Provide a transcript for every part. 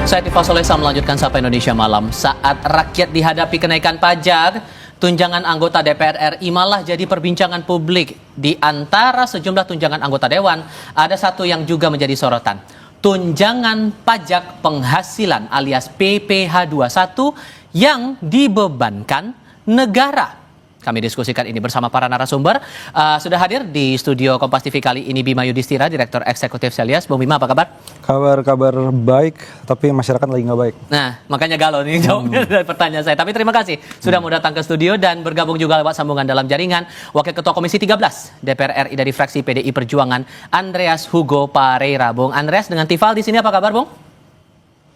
Saya Tifa Solesa melanjutkan Sapa Indonesia Malam. Saat rakyat dihadapi kenaikan pajak, tunjangan anggota DPR RI malah jadi perbincangan publik. Di antara sejumlah tunjangan anggota Dewan, ada satu yang juga menjadi sorotan. Tunjangan pajak penghasilan alias PPh 21 yang dibebankan negara. Kami diskusikan ini bersama para narasumber. Sudah hadir di studio Kompas TV kali ini Bima Yudhistira, Direktur Eksekutif Selyas. Bung Bima, apa kabar? Kabar baik, tapi masyarakat lagi nggak baik. Nah, makanya galau nih jawabnya dari pertanyaan saya. Tapi terima kasih sudah mau datang ke studio dan bergabung juga lewat sambungan dalam jaringan Wakil Ketua Komisi 13 DPR RI dari fraksi PDI Perjuangan, Andreas Hugo Pareira. Bung Andreas dengan Tifal di sini, apa kabar, Bung?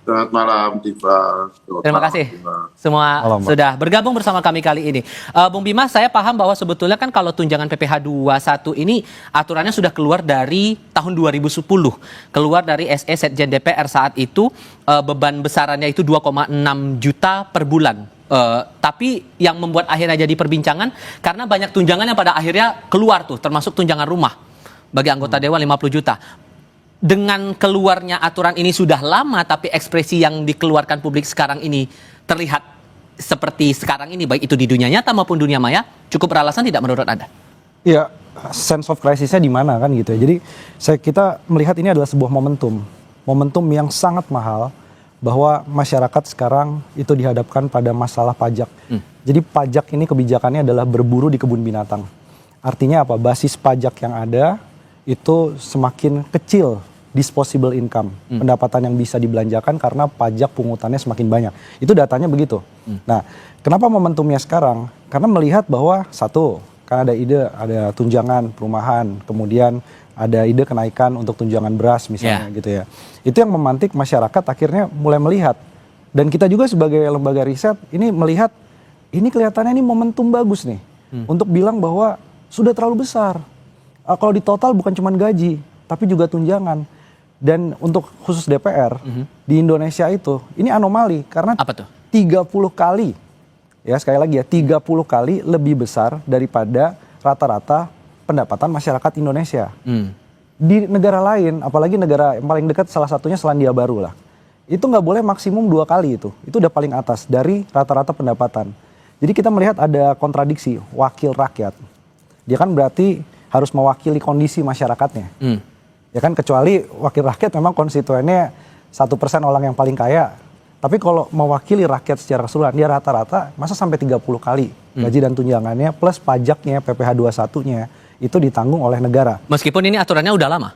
Selamat malam, Tifa. Terima kasih semua malam, sudah bergabung bersama kami kali ini. Bung Bima, saya paham bahwa sebetulnya kan kalau tunjangan PPh 21 ini aturannya sudah keluar dari tahun 2010. Keluar dari SE Setjen DPR saat itu, beban besarannya itu 2,6 juta per bulan. Tapi yang membuat akhirnya jadi perbincangan karena banyak tunjangan yang pada akhirnya keluar tuh, termasuk tunjangan rumah bagi anggota Dewan 50 juta. Dengan keluarnya aturan ini sudah lama, tapi ekspresi yang dikeluarkan publik sekarang ini terlihat seperti sekarang ini, baik itu di dunia nyata maupun dunia maya, cukup beralasan tidak menurut Anda? Ya, sense of crisisnya di mana kan gitu ya. Jadi kita melihat ini adalah sebuah momentum yang sangat mahal bahwa masyarakat sekarang itu dihadapkan pada masalah pajak. Jadi pajak ini kebijakannya adalah berburu di kebun binatang. Artinya apa? Basis pajak yang ada itu semakin kecil. Disposable income, pendapatan yang bisa dibelanjakan karena pajak pungutannya semakin banyak. Itu datanya begitu. Nah, kenapa momentumnya sekarang? Karena melihat bahwa satu, kan ada ide, ada tunjangan perumahan, kemudian ada ide kenaikan untuk tunjangan beras misalnya gitu ya. Itu yang memantik masyarakat akhirnya mulai melihat. Dan kita juga sebagai lembaga riset ini melihat, ini kelihatannya ini momentum bagus nih. Untuk bilang bahwa sudah terlalu besar. Kalau di total bukan cuma gaji, tapi juga tunjangan. Dan untuk khusus DPR di Indonesia itu ini anomali karena apa tuh? 30 kali ya, sekali lagi ya, 30 kali lebih besar daripada rata-rata pendapatan masyarakat Indonesia. Di negara lain, apalagi negara yang paling dekat salah satunya Selandia Baru lah, itu nggak boleh maksimum 2 kali itu udah paling atas dari rata-rata pendapatan. Jadi kita melihat ada kontradiksi wakil rakyat, dia kan berarti harus mewakili kondisi masyarakatnya. Ya kan, kecuali wakil rakyat memang konstituennya 1% orang yang paling kaya. Tapi kalau mewakili rakyat secara keseluruhan, dia rata-rata masa sampai 30 kali gaji dan tunjangannya plus pajaknya PPh 21-nya itu ditanggung oleh negara. Meskipun ini aturannya udah lama?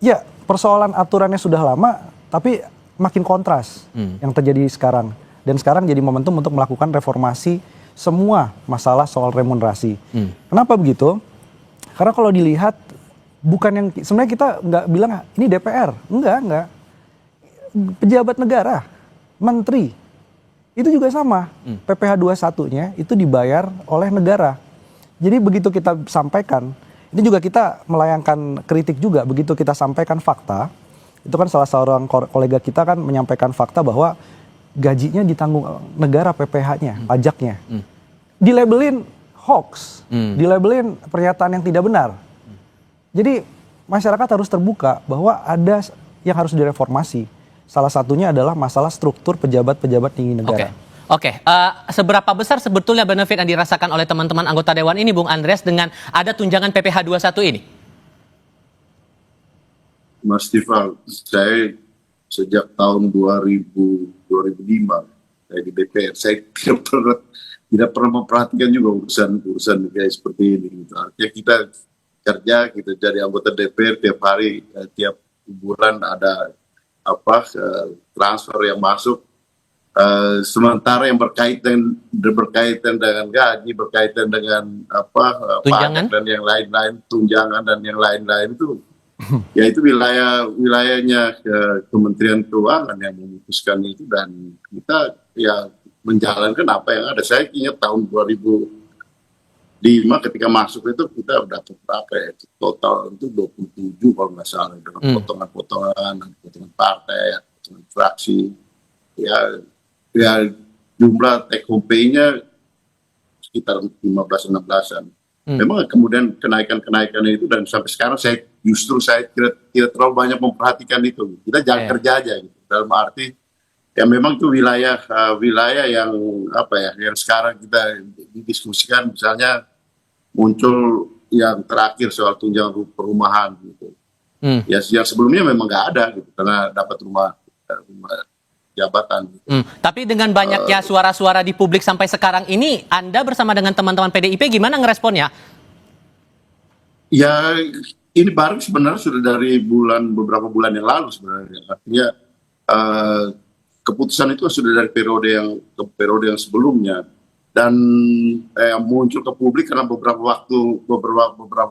Ya, persoalan aturannya sudah lama, tapi makin kontras yang terjadi sekarang. Dan sekarang jadi momentum untuk melakukan reformasi semua masalah soal remunerasi. Kenapa begitu? Karena kalau dilihat, bukan yang sebenarnya kita nggak bilang ini DPR, enggak. Pejabat negara, menteri, itu juga sama. PPh 21-nya itu dibayar oleh negara. Jadi begitu kita sampaikan, ini juga kita melayangkan kritik juga, begitu kita sampaikan fakta, itu kan salah seorang kolega kita kan menyampaikan fakta bahwa gajinya ditanggung negara PPh-nya, pajaknya. Dilabelin hoax, dilabelin pernyataan yang tidak benar. Jadi masyarakat harus terbuka bahwa ada yang harus direformasi. Salah satunya adalah masalah struktur pejabat-pejabat tinggi negara. Oke. Seberapa besar sebetulnya benefit yang dirasakan oleh teman-teman anggota Dewan ini, Bung Andreas, dengan ada tunjangan PPh 21 ini? Mas Tifa, saya sejak tahun 2005 saya di DPR, saya tidak pernah memperhatikan juga urusan kayak seperti ini. Gitu. Artinya kita kerja, kita jadi anggota DPR tiap hari, tiap bulan ada transfer yang masuk. Sementara yang berkaitan dengan gaji, berkaitan dengan pajak dan yang lain-lain, tunjangan dan yang lain-lain itu, ya itu wilayahnya Kementerian Keuangan yang memutuskan itu, dan kita ya menjalankan apa yang ada. Saya ingat tahun 2005 ketika masuk itu kita dapat berapa ya, total itu 27 kalau nggak salah, dengan potongan partai, potongan fraksi, ya jumlah take home pay-nya sekitar 15-16an. Memang kemudian kenaikan itu, dan sampai sekarang saya tidak terlalu banyak memperhatikan itu. Kita jalan kerja aja gitu. Dalam arti ya memang itu wilayah yang apa ya, yang sekarang kita didiskusikan, misalnya muncul yang terakhir soal tunjangan perumahan gitu. Ya yang sebelumnya memang nggak ada gitu, karena dapat rumah jabatan. Gitu. Tapi dengan banyaknya suara-suara di publik sampai sekarang ini, Anda bersama dengan teman-teman PDIP gimana ngeresponnya? Ya ini baru sebenarnya sudah dari beberapa bulan yang lalu sebenarnya. Artinya keputusan itu sudah dari periode yang sebelumnya, dan muncul ke publik karena beberapa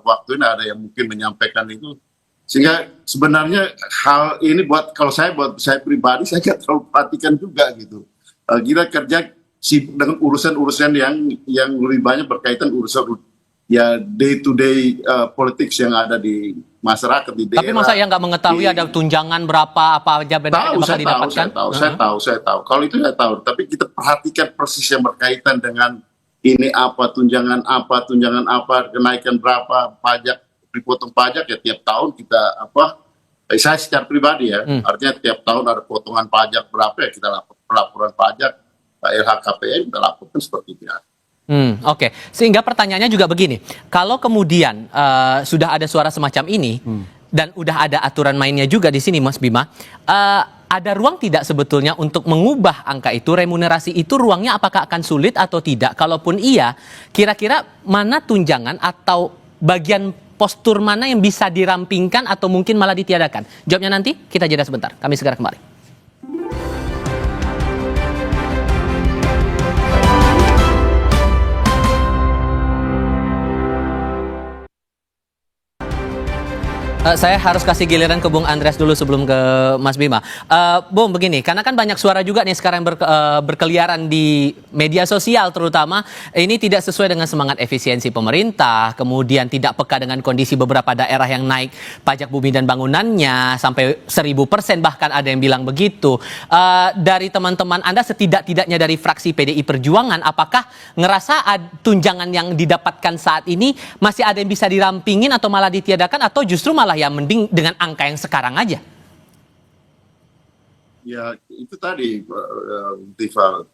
waktu ini ada yang mungkin menyampaikan itu, sehingga sebenarnya hal ini buat saya pribadi saya nggak terlalu perhatikan juga gitu. Kita kerja sibuk dengan urusan-urusan yang lebih banyak berkaitan urusan ya day to day politics yang ada di masyarakat di daerah. Tapi masa yang nggak mengetahui ada tunjangan berapa apa aja benar yang bakal didapatkan? Saya tahu. Kalau itu saya tahu. Tapi kita perhatikan persis yang berkaitan dengan ini apa, tunjangan apa, kenaikan berapa, pajak, dipotong pajak ya tiap tahun kita saya secara pribadi ya, artinya tiap tahun ada potongan pajak berapa ya kita laporan pajak LHKPN kita laporkan seperti biasa. Oke. Sehingga pertanyaannya juga begini, kalau kemudian sudah ada suara semacam ini dan udah ada aturan mainnya juga di sini, Mas Bima, ada ruang tidak sebetulnya untuk mengubah angka itu, remunerasi itu ruangnya apakah akan sulit atau tidak? Kalaupun iya, kira-kira mana tunjangan atau bagian postur mana yang bisa dirampingkan atau mungkin malah ditiadakan? Jawabnya nanti, kita jeda sebentar. Kami segera kembali. Saya harus kasih giliran ke Bung Andreas dulu sebelum ke Mas Bima. Bung, begini, karena kan banyak suara juga nih sekarang berkeliaran di media sosial terutama, ini tidak sesuai dengan semangat efisiensi pemerintah, kemudian tidak peka dengan kondisi beberapa daerah yang naik pajak bumi dan bangunannya sampai 1000%, bahkan ada yang bilang begitu. Dari teman-teman Anda, setidak-tidaknya dari fraksi PDI Perjuangan, apakah ngerasa tunjangan yang didapatkan saat ini masih ada yang bisa dirampingin atau malah ditiadakan, atau justru malah ya mending dengan angka yang sekarang aja? Ya itu tadi, Tifa.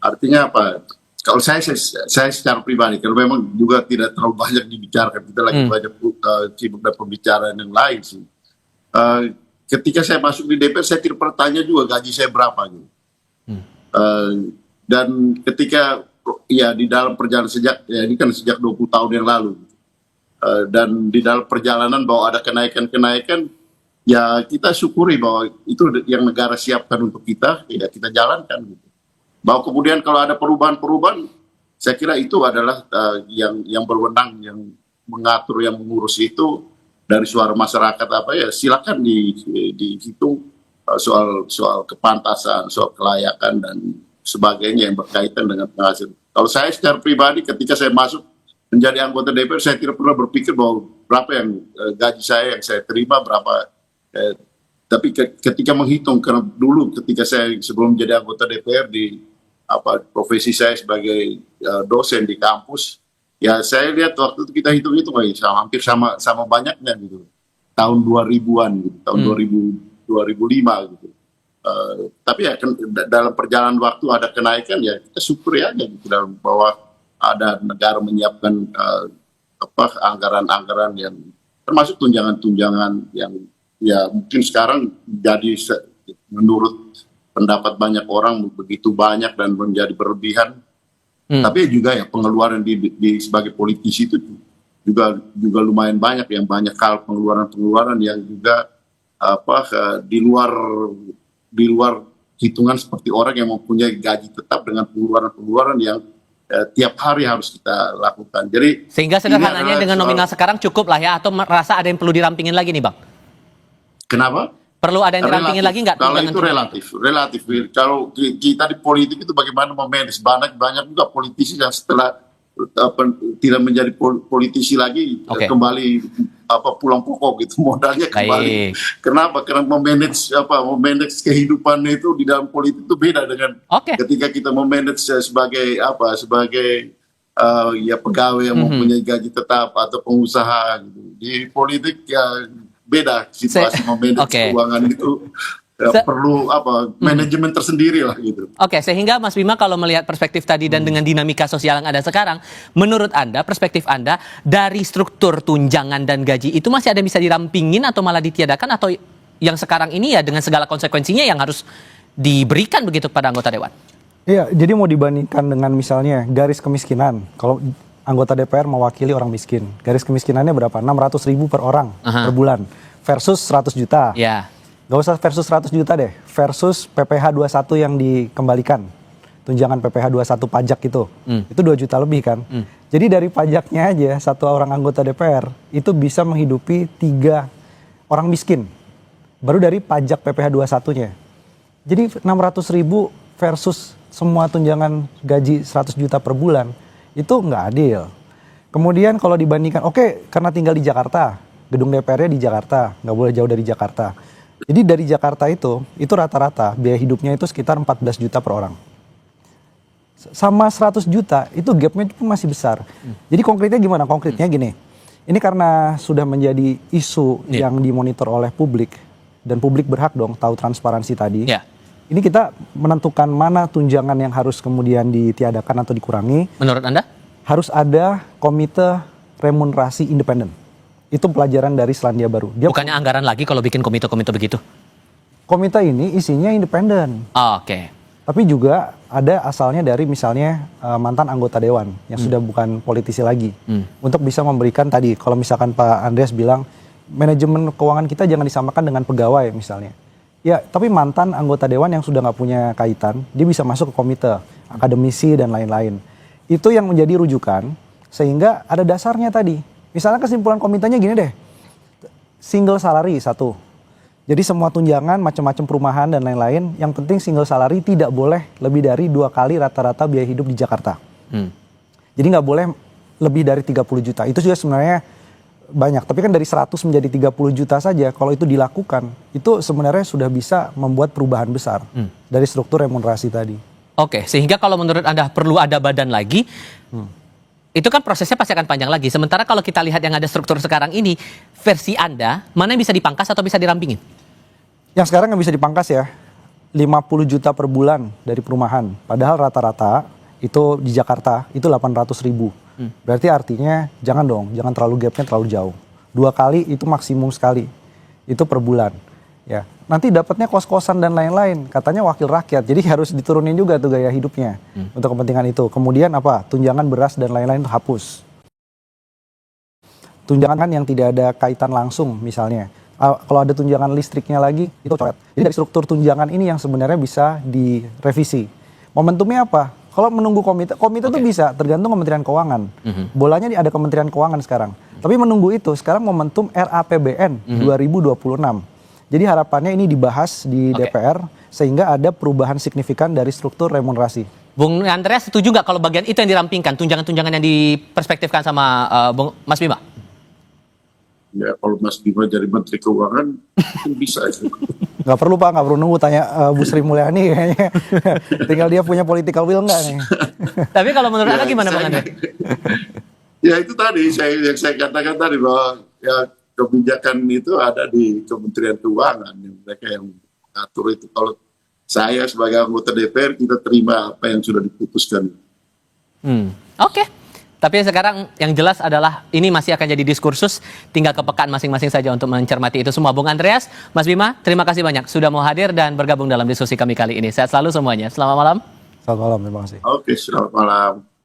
Artinya apa? Kalau saya secara pribadi, kalau memang juga tidak terlalu banyak dibicarakan, kita lagi banyak sibuk dengan pembicaraan yang lain sih. Ketika saya masuk di DPR, saya tidak pernah tanya juga gaji saya berapa gitu. Dan ketika ya di dalam perjalanan ini kan sejak 20 tahun yang lalu. Dan di dalam perjalanan bahwa ada kenaikan, ya kita syukuri bahwa itu yang negara siapkan untuk kita, ya kita jalankan gitu. Bahwa kemudian kalau ada perubahan, saya kira itu adalah yang berwenang, yang mengatur, yang mengurus itu dari suara masyarakat silakan dihitung soal kepantasan, soal kelayakan dan sebagainya yang berkaitan dengan penghasilan. Kalau saya secara pribadi ketika saya masuk menjadi anggota DPR, saya tidak pernah berpikir bahwa berapa yang gaji saya yang saya terima berapa. Tapi ketika menghitung, karena dulu ketika saya sebelum menjadi anggota DPR profesi saya sebagai dosen di kampus, ya saya lihat waktu itu kita hitung hampir sama banyaknya gitu. Tahun 2000-an gitu, tahun 2005 gitu. Tapi ya dalam perjalanan waktu ada kenaikan, ya kita syukuri aja gitu, dalam bahwa ada negara menyiapkan anggaran-anggaran yang termasuk tunjangan-tunjangan yang ya mungkin sekarang jadi menurut pendapat banyak orang begitu banyak dan menjadi berlebihan. Tapi juga ya pengeluaran di sebagai politisi itu juga lumayan banyak, yang banyak hal pengeluaran yang juga di luar hitungan seperti orang yang mempunyai gaji tetap dengan pengeluaran yang tiap hari harus kita lakukan. Jadi sehingga sederhananya dengan nominal sekarang cukup lah ya, atau merasa ada yang perlu dirampingin lagi nih, Bang? Kenapa? Perlu ada yang dirampingin lagi nggak? Kalau itu relatif. Kalau kita di politik itu bagaimana memanage, banyak juga politisi yang setelah tidak menjadi politisi lagi, kembali pulang pokok gitu, modalnya kembali. Kenapa? Karena memanage kehidupan itu di dalam politik itu beda dengan ketika kita memanage sebagai ya pegawai yang mempunyai gaji tetap atau pengusaha gitu. Di politik ya beda situasi memanage keuangan itu. perlu manajemen tersendiri lah gitu. Oke, sehingga Mas Bima kalau melihat perspektif tadi dan dengan dinamika sosial yang ada sekarang, menurut Anda, perspektif Anda dari struktur tunjangan dan gaji itu masih ada yang bisa dirampingin atau malah ditiadakan, atau yang sekarang ini ya dengan segala konsekuensinya yang harus diberikan begitu kepada anggota dewan? Iya, jadi mau dibandingkan dengan misalnya garis kemiskinan. Kalau anggota DPR mewakili orang miskin, garis kemiskinannya berapa? 600.000 per orang per bulan versus 100 juta. Ya. Gak usah versus 100 juta deh, versus PPh 21 yang dikembalikan. Tunjangan PPh 21 pajak itu 2 juta lebih kan. Jadi dari pajaknya aja satu orang anggota DPR itu bisa menghidupi 3 orang miskin. Baru dari pajak PPh 21-nya. Jadi 600.000 versus semua tunjangan gaji 100 juta per bulan, itu nggak adil. Kemudian kalau dibandingkan, oke, karena tinggal di Jakarta, gedung DPR-nya di Jakarta, nggak boleh jauh dari Jakarta. Jadi dari Jakarta itu rata-rata biaya hidupnya itu sekitar 14 juta per orang. Sama 100 juta, itu gapnya pun masih besar. Jadi konkretnya gimana? Konkretnya gini, ini karena sudah menjadi isu yang dimonitor oleh publik, dan publik berhak dong tahu transparansi tadi. Ini kita menentukan mana tunjangan yang harus kemudian ditiadakan atau dikurangi. Menurut Anda? Harus ada komite remunerasi independen. Itu pelajaran dari Selandia Baru. Bukannya anggaran lagi kalau bikin komite-komite begitu? Komite ini isinya independen. Oke. Tapi juga ada asalnya dari misalnya mantan anggota dewan yang sudah bukan politisi lagi. Untuk bisa memberikan tadi, kalau misalkan Pak Andreas bilang, manajemen keuangan kita jangan disamakan dengan pegawai misalnya. Ya, tapi mantan anggota dewan yang sudah nggak punya kaitan, dia bisa masuk ke komite, akademisi dan lain-lain. Itu yang menjadi rujukan, sehingga ada dasarnya tadi. Misalnya kesimpulan komitenya gini deh, single salary satu. Jadi semua tunjangan, macam-macam perumahan dan lain-lain, yang penting single salary tidak boleh lebih dari 2 kali rata-rata biaya hidup di Jakarta. Jadi nggak boleh lebih dari 30 juta. Itu juga sebenarnya banyak. Tapi kan dari 100 menjadi 30 juta saja, kalau itu dilakukan, itu sebenarnya sudah bisa membuat perubahan besar dari struktur remunerasi tadi. Oke, sehingga kalau menurut Anda perlu ada badan lagi, itu kan prosesnya pasti akan panjang lagi. Sementara kalau kita lihat yang ada struktur sekarang ini, versi Anda, mana yang bisa dipangkas atau bisa dirampingin? Yang sekarang yang bisa dipangkas ya, 50 juta per bulan dari perumahan. Padahal rata-rata itu di Jakarta itu 800.000. Berarti artinya jangan terlalu gapnya terlalu jauh. 2 kali itu maksimum sekali. Itu per bulan. Ya, nanti dapatnya kos-kosan dan lain-lain. Katanya wakil rakyat. Jadi harus diturunin juga tuh gaya hidupnya untuk kepentingan itu. Kemudian apa? Tunjangan beras dan lain-lain itu hapus. Tunjangan yang tidak ada kaitan langsung misalnya. Kalau ada tunjangan listriknya lagi, itu coret. Jadi dari struktur tunjangan ini yang sebenarnya bisa direvisi. Momentumnya apa? Kalau menunggu komite itu bisa, tergantung Kementerian Keuangan. Bolanya ada Kementerian Keuangan sekarang. Tapi menunggu itu, sekarang momentum RAPBN 2026. Jadi harapannya ini dibahas di DPR, sehingga ada perubahan signifikan dari struktur remunerasi. Bung Andreas setuju nggak kalau bagian itu yang dirampingkan, tunjangan-tunjangan yang diperspektifkan sama Mas Bima? Ya kalau Mas Bima jadi Menteri Keuangan bisa aja. Nggak perlu Pak, nggak perlu nunggu tanya Bu Sri Mulyani kayaknya. Tinggal dia punya political will nggak nih. Tapi kalau menurut Anda gimana Bang Andre? Ya itu tadi yang saya katakan tadi bahwa ya kebijakan itu ada di Kementerian Keuangan, mereka yang mengatur itu. Kalau saya sebagai anggota DPR kita terima apa yang sudah diputuskan. Oke. Tapi sekarang yang jelas adalah ini masih akan jadi diskursus, tinggal kepekaan masing-masing saja untuk mencermati itu semua. Bung Andreas, Mas Bima, terima kasih banyak sudah mau hadir dan bergabung dalam diskusi kami kali ini. Sehat selalu semuanya. Selamat malam. Selamat malam, terima kasih. Oke, selamat malam.